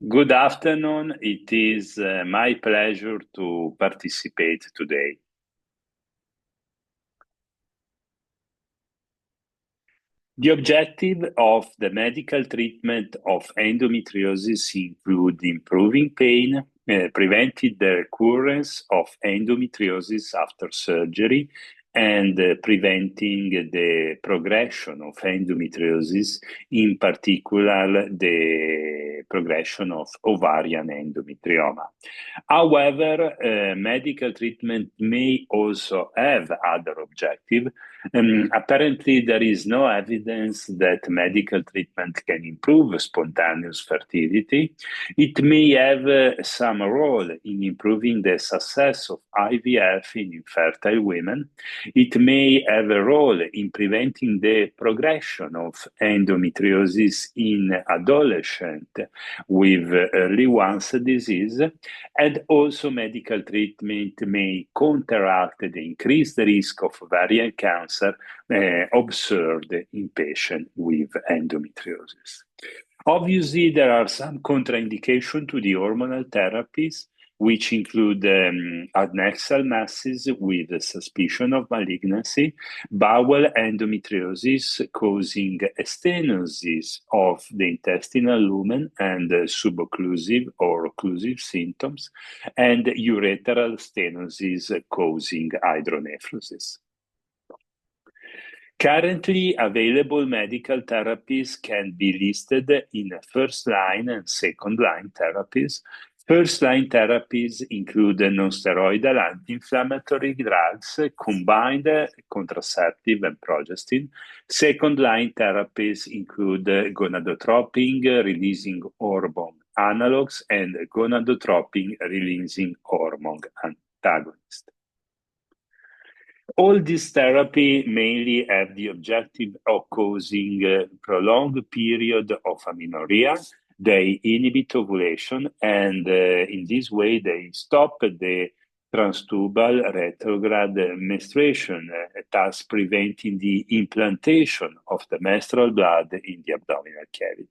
Good afternoon. It is my pleasure to participate today. The objective of the medical treatment of endometriosis include improving pain, preventing the recurrence of endometriosis after surgery, and preventing the progression of endometriosis, in particular the progression of ovarian endometrioma. However, medical treatment may also have other objectives. Apparently, there is no evidence that medical treatment can improve spontaneous fertility. It may have some role in improving the success of IVF in infertile women. It may have a role in preventing the progression of endometriosis in adolescents with early onset disease, and also medical treatment may counteract the increased risk of ovarian cancer observed in patients with endometriosis. Obviously, there are some contraindications to the hormonal therapies, which include adnexal masses with a suspicion of malignancy, bowel endometriosis causing stenosis of the intestinal lumen and subocclusive or occlusive symptoms, and ureteral stenosis causing hydronephrosis. Currently available medical therapies can be listed in first-line and second-line therapies. First-line therapies include non-steroidal anti-inflammatory drugs, combined contraceptive and progestin. Second-line therapies include gonadotropin-releasing hormone analogs and gonadotropin-releasing hormone antagonists. All this therapy mainly have the objective of causing a prolonged period of amenorrhea. They inhibit ovulation, and in this way, they stop the transtubal retrograde menstruation, thus preventing the implantation of the menstrual blood in the abdominal cavity.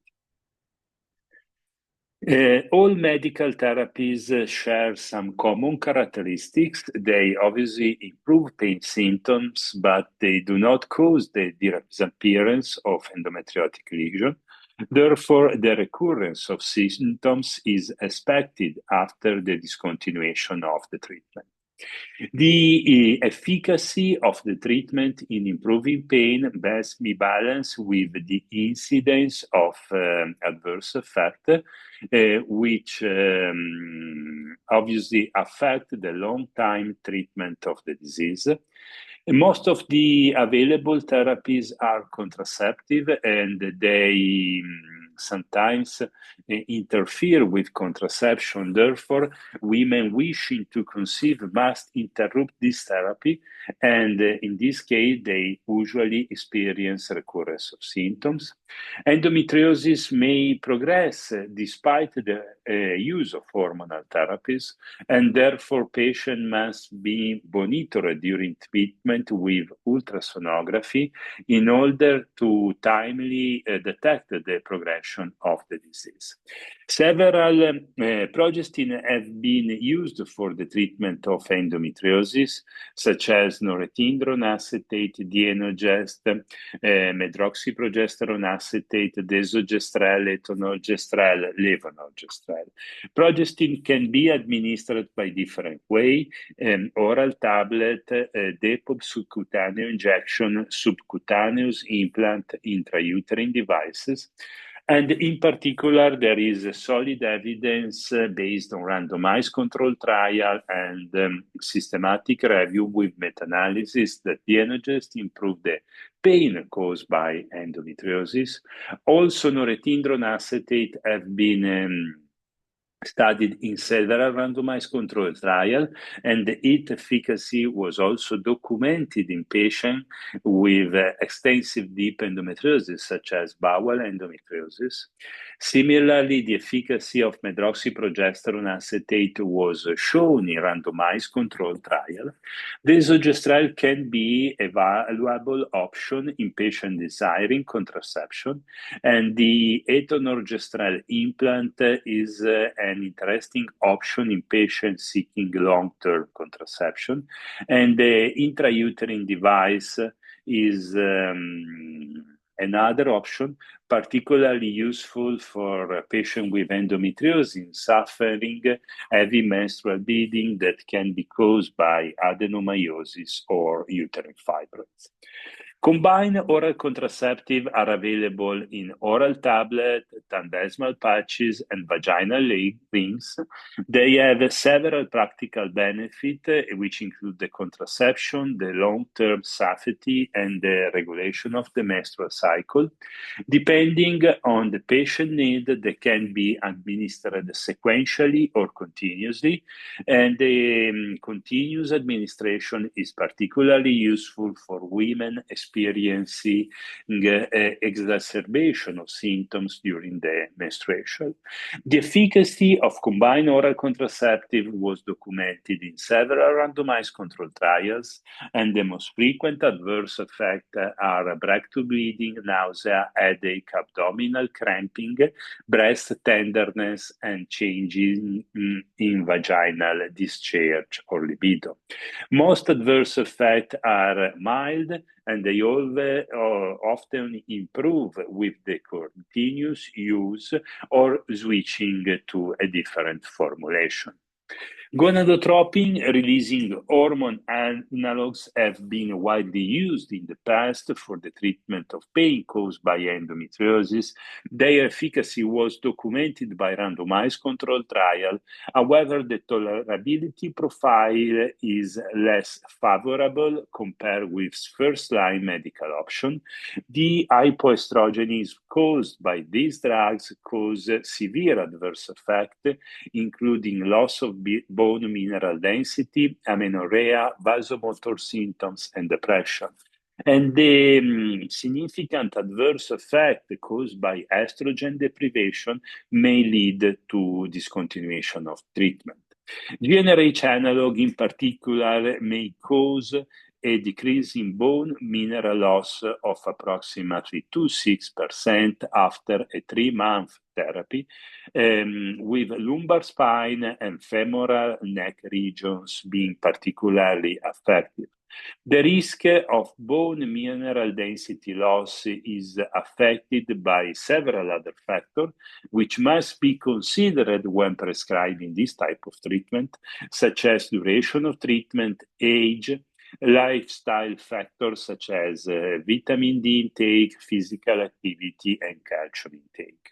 All medical therapies share some common characteristics. They obviously improve pain symptoms, but they do not cause the disappearance of endometriotic lesion. Therefore, the recurrence of symptoms is expected after the discontinuation of the treatment. The efficacy of the treatment in improving pain must be balanced with the incidence of adverse effect, which obviously affect the long-time treatment of the disease. Most of the available therapies are contraceptive, and they sometimes interfere with contraception. Therefore, women wishing to conceive must interrupt this therapy, and in this case, they usually experience recurrence of symptoms. Endometriosis may progress despite the use of hormonal therapies, and therefore patient must be monitored during treatment with ultrasonography in order to timely detect the progression of the disease. Several progestin have been used for the treatment of endometriosis, such as norethindrone acetate, dienogest, medroxyprogesterone acetate, desogestrel, etonogestrel, levonorgestrel. Progestin can be administered by different way: oral tablet, depot subcutaneous injection, subcutaneous implant, intrauterine devices. And in particular, there is a solid evidence based on randomized control trial and systematic review with meta-analysis that dienogest improved the pain caused by endometriosis. Also, norethindrone acetate have been studied in several randomized controlled trials, and its efficacy was also documented in patients with extensive deep endometriosis, such as bowel endometriosis. Similarly, the efficacy of medroxyprogesterone acetate was shown in randomized controlled trial. The isogestrel can be a valuable option in patients desiring contraception, and the etonorgestrel implant is an interesting option in patients seeking long-term contraception. And the intrauterine device is another option, particularly useful for patients with endometriosis suffering heavy menstrual bleeding that can be caused by adenomyosis or uterine fibroids. Combined oral contraceptives are available in oral tablet, transdermal patches, and vaginal rings. They have several practical benefits, which include the contraception, the long-term safety, and the regulation of the menstrual cycle. Depending on the patient need, they can be administered sequentially or continuously, and the continuous administration is particularly useful for women experiencing exacerbation of symptoms during the menstruation. The efficacy of combined oral contraceptive was documented in several randomized controlled trials, and the most frequent adverse effects are breakthrough bleeding, nausea, headache, abdominal cramping, breast tenderness, and changes in vaginal discharge or libido. Most adverse effects are mild, and they often improve with the continuous use or switching to a different formulation. Gonadotropin-releasing hormone analogs have been widely used in the past for the treatment of pain caused by endometriosis. Their efficacy was documented by randomized controlled trial. However, the tolerability profile is less favorable compared with first-line medical option. The hypoestrogenism caused by these drugs cause severe adverse effects, including loss of bone mineral density, amenorrhea, vasomotor symptoms, and depression. And the significant adverse effect caused by estrogen deprivation may lead to discontinuation of treatment. GnRH analog in particular may cause a decrease in bone mineral loss of approximately 2-6% after a 3-month therapy, with lumbar spine and femoral neck regions being particularly affected. The risk of bone mineral density loss is affected by several other factors, which must be considered when prescribing this type of treatment, such as duration of treatment, age, lifestyle factors such as vitamin D intake, physical activity, and calcium intake.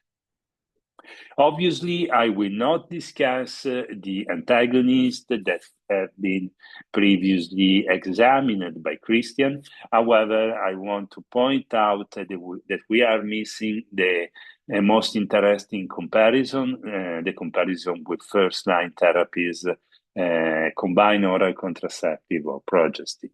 Obviously, I will not discuss the antagonists that have been previously examined by Christian. However, I want to point out that we are missing the most interesting comparison, the comparison with first-line therapies, combined oral contraceptive or progestin.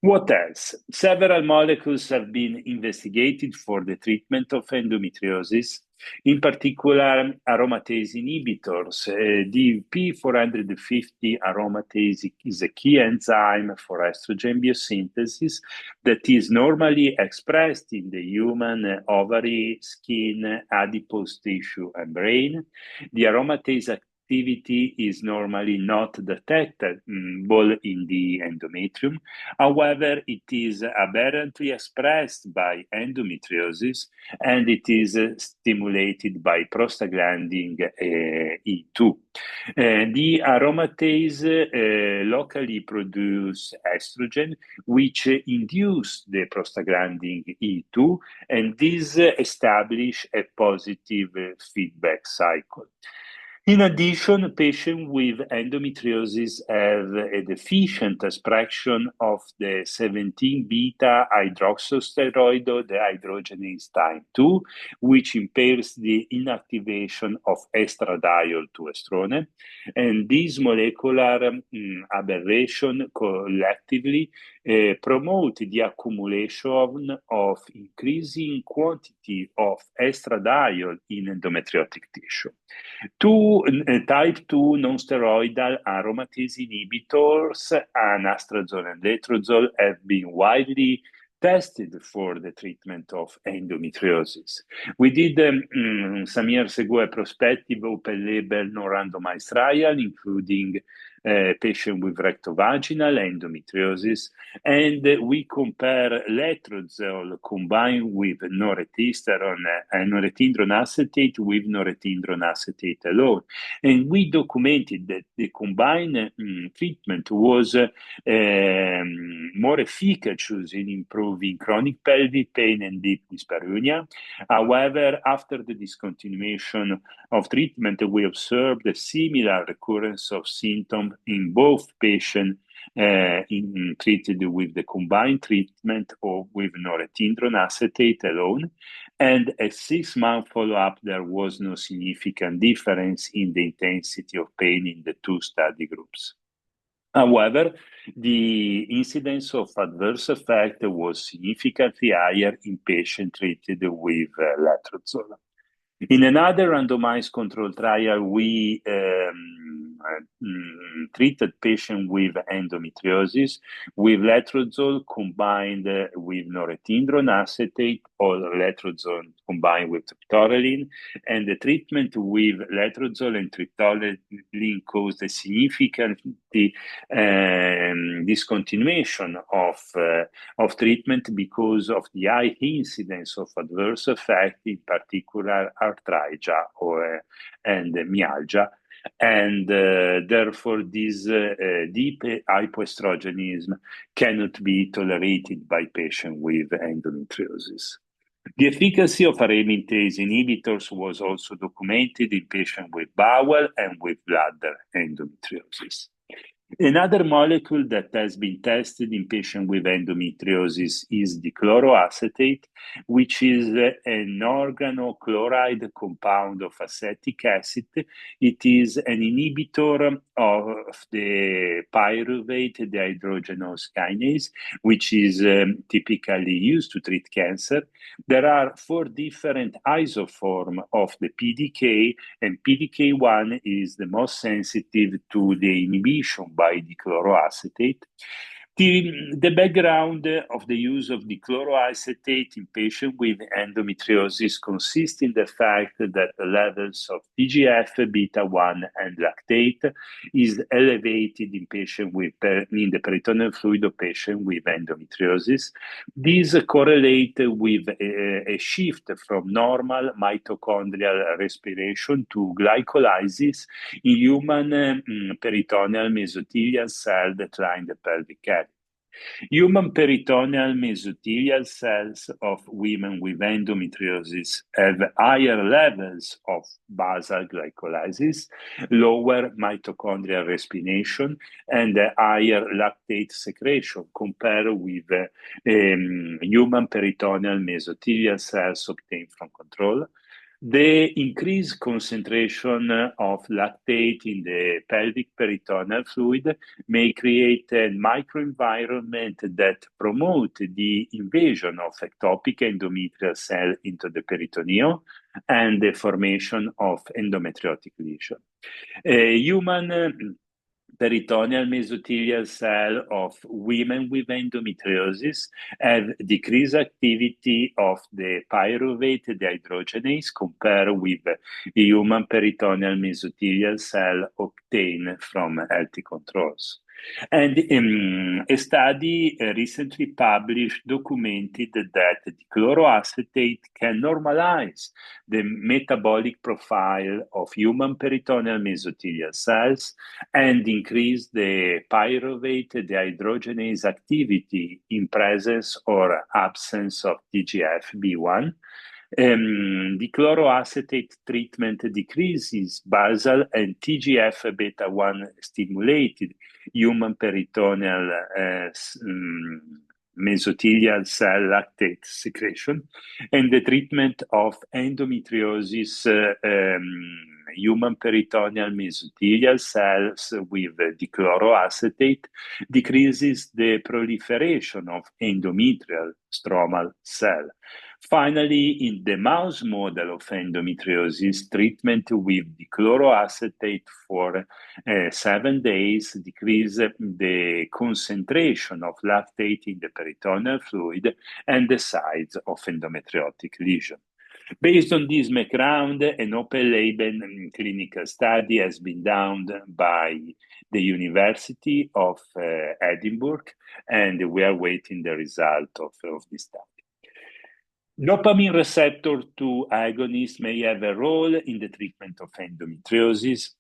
What else? Several molecules have been investigated for the treatment of endometriosis, in particular aromatase inhibitors. The P450 aromatase is a key enzyme for estrogen biosynthesis that is normally expressed in the human ovary, skin, adipose tissue, and brain. The aromatase activity is normally not detectable in the endometrium. However, it is aberrantly expressed by endometriosis, and it is stimulated by prostaglandin E2. The aromatase locally produce estrogen, which induce the prostaglandin E2, and this establish a positive feedback cycle. In addition, patients with endometriosis have a deficient expression of the 17-beta hydroxysteroid, the hydrogenase type 2, which impairs the inactivation of estradiol to estrone. And this molecular aberration collectively promote the accumulation of increasing quantity of estradiol in endometriotic tissue. Two type 2 non-steroidal aromatase inhibitors, anastrozole and letrozole, have been widely tested for the treatment of endometriosis. We did some years ago a prospective open-label non-randomized trial, including patients with rectovaginal endometriosis, and we compare letrozole combined with norethindrone acetate with norethindrone acetate alone. And we documented that the combined treatment was more efficacious in improving chronic pelvic pain and deep dyspareunia. However, after the discontinuation of treatment, we observed a similar recurrence of symptoms in both patients treated with the combined treatment or with norethindrone acetate alone. And at 6-month follow-up, there was no significant difference in the intensity of pain in the two study groups. However, the incidence of adverse effect was significantly higher in patients treated with letrozole. In another randomized controlled trial, we treated patients with endometriosis with letrozole combined with norethindrone acetate or letrozole combined with triptorelin, and the treatment with letrozole and triptorelin caused a significant discontinuation of treatment because of the high incidence of adverse effect, in particular arthralgia and myalgia. And therefore, this deep hypoestrogenism cannot be tolerated by patients with endometriosis. The efficacy of aromatase inhibitors was also documented in patients with bowel and with bladder endometriosis. Another molecule that has been tested in patients with endometriosis is dichloroacetate, which is an organochloride compound of acetic acid. It is an inhibitor of the pyruvate dehydrogenase kinase, which is typically used to treat cancer. There are 4 different isoforms of the PDK, and PDK1 is the most sensitive to the inhibition by dichloroacetate. The background of the use of dichloroacetate in patients with endometriosis consists in the fact that the levels of TGF, beta-1, and lactate is elevated in patients in the peritoneal fluid of patients with endometriosis. These correlate with a shift from normal mitochondrial respiration to glycolysis in human peritoneal mesothelial cell that line the pelvic cavity. Human peritoneal mesothelial cells of women with endometriosis have higher levels of basal glycolysis, lower mitochondrial respiration, and higher lactate secretion compared with human peritoneal mesothelial cells obtained from control. The increased concentration of lactate in the pelvic peritoneal fluid may create a microenvironment that promote the invasion of ectopic endometrial cell into the peritoneum and the formation of endometriotic lesion. Human peritoneal mesothelial cell of women with endometriosis have decreased activity of the pyruvate dehydrogenase compared with the human peritoneal mesothelial cell obtained from healthy controls. And a study recently published documented that dichloroacetate can normalize the metabolic profile of human peritoneal mesothelial cells and increase the pyruvate dehydrogenase activity in presence or absence of TGF-B1. The chloroacetate treatment decreases basal and TGF-beta-1 stimulated human peritoneal mesothelial cell lactate secretion, and the treatment of endometriosis human peritoneal mesothelial cells with dichloroacetate decreases the proliferation of endometrial stromal cell. Finally, in the mouse model of endometriosis, treatment with dichloroacetate for 7 days decrease the concentration of lactate in the peritoneal fluid and the size of endometriotic lesion. Based on this background, an open-label clinical study has been done by the University of Edinburgh, and we are waiting the result of this study. Dopamine receptor 2 agonists may have a role in the treatment of endometriosis.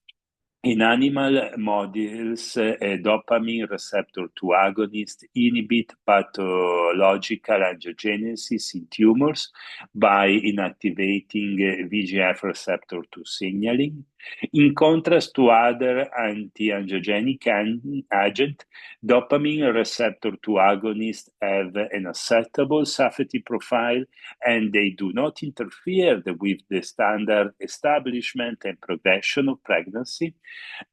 In animal models, a dopamine receptor 2 agonist inhibit pathological angiogenesis in tumors by inactivating VEGF receptor 2 signaling. In contrast to other anti-angiogenic agents, dopamine receptor 2 agonists have an acceptable safety profile, and they do not interfere with the standard establishment and progression of pregnancy.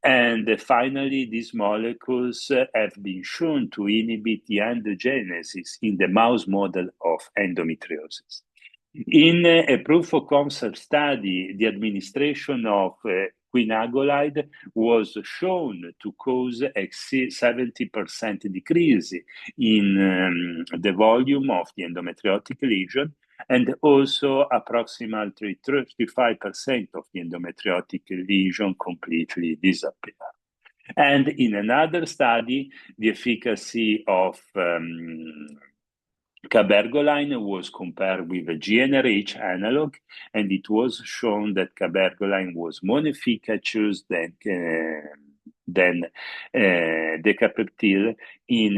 And finally, these molecules have been shown to inhibit the angiogenesis in the mouse model of endometriosis. In a proof of concept study, the administration of quinabolide was shown to cause a 70% decrease in the volume of the endometriotic lesion, and also approximately 35% of the endometriotic lesion completely disappear. And in another study, the efficacy of cabergoline was compared with a GnRH analog, and it was shown that cabergoline was more efficacious than decapeptyl in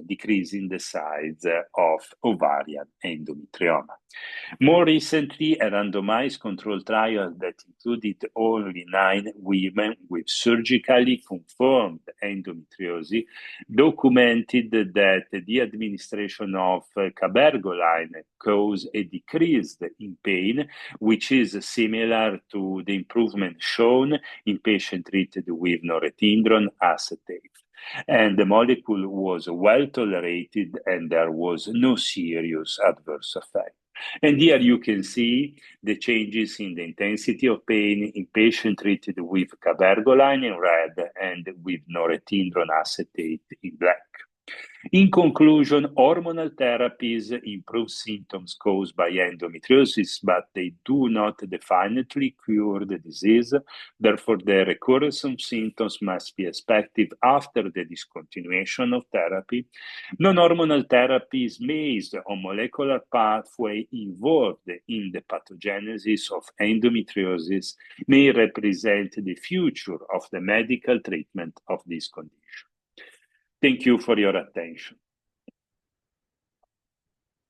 decreasing the size of ovarian endometrioma. More recently, a randomized controlled trial that included only 9 women with surgically confirmed endometriosis documented that the administration of cabergoline caused a decrease in pain, which is similar to the improvement shown in patients treated with norethindrone acetate. And the molecule was well tolerated, and there was no serious adverse effect. And here you can see the changes in the intensity of pain in patients treated with cabergoline in red and with norethindrone acetate in black. In conclusion, hormonal therapies improve symptoms caused by endometriosis, but they do not definitely cure the disease. Therefore, the recurrence of symptoms must be expected after the discontinuation of therapy. Non-hormonal therapies based on molecular pathway involved in the pathogenesis of endometriosis may represent the future of the medical treatment of this condition. Thank you for your attention.